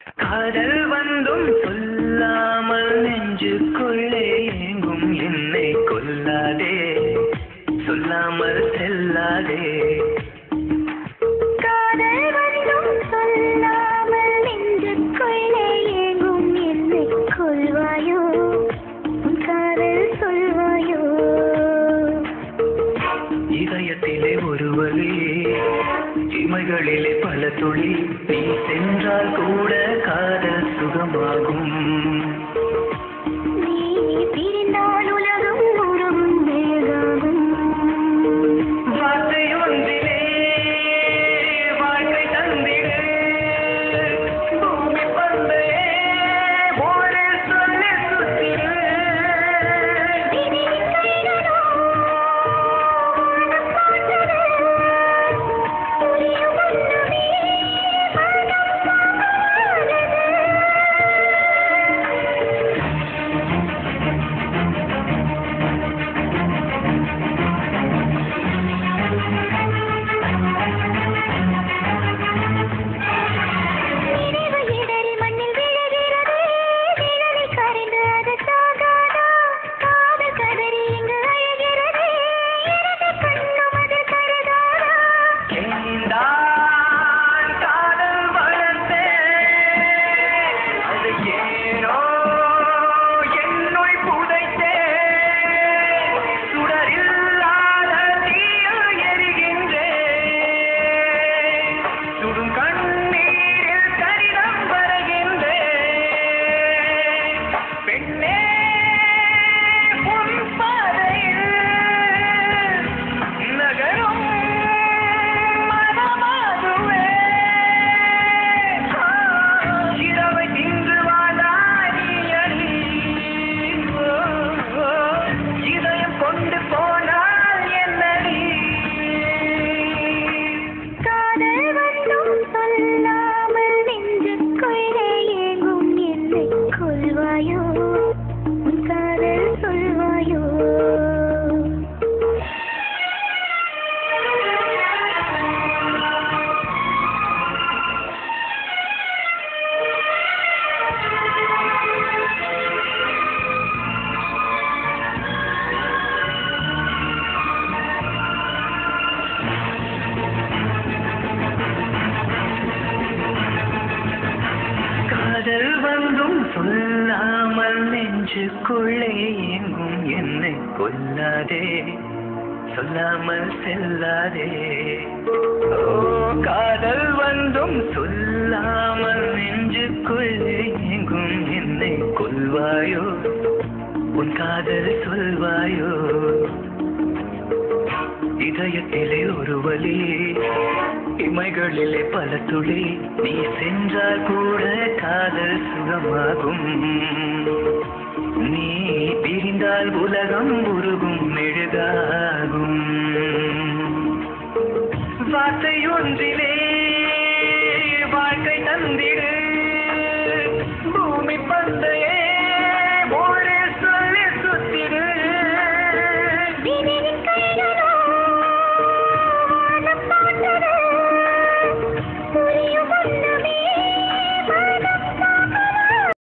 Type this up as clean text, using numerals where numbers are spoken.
காதல் வந்தும் சொல்லாமல் நெஞ்சுக்குள்ளே ஏங்கும் என்னை கொல்லாதே, சொல்லாமல் செல்லாதே. காதல் வந்தும் சொல்லாமல் நெஞ்சுக்குள்ளே ஏங்கும் என்னை கொல்வாயோ, உன் காதல் சொல்வாயோ. இதயத்திலே ஒரு வலி, இமைகளிலே பல துளி, நீ சென்றால் கூட காதல் சுகமாகும். நீ பிரிந்தால் உலகம் உருகும் வேகாகும். வார்த்தை ஒன்றிலே வாழ்க்கை தந்திடு, பூமி பந்தையே ஒரு சொல்லி சுத்திடு. காதல் வந்தும் சொல்லாமல் நெஞ்சுக்குள்ளே ஏங்கும் என்னை கொல்லாதே, சொல்லாமல் செல்லாதே. ஓ காதல் வந்தும் சொல்லாமல் நெஞ்சுக்குள்ளே ஏங்கும் என்னை கொல்வாயோ, உன் காதல் சொல்வாயோ. இதயத்திலே ஒரு வலி, இமைகளிலே பல துளி, நீ சென்றால் கூட காதல் சுகமாகும். நீ பிரிந்தால் உலகம் உருகும் மெழுகாகும். வார்த்தை ஒன்றிலே வாழ்க்கை தந்திடு, பூமி பந்தைய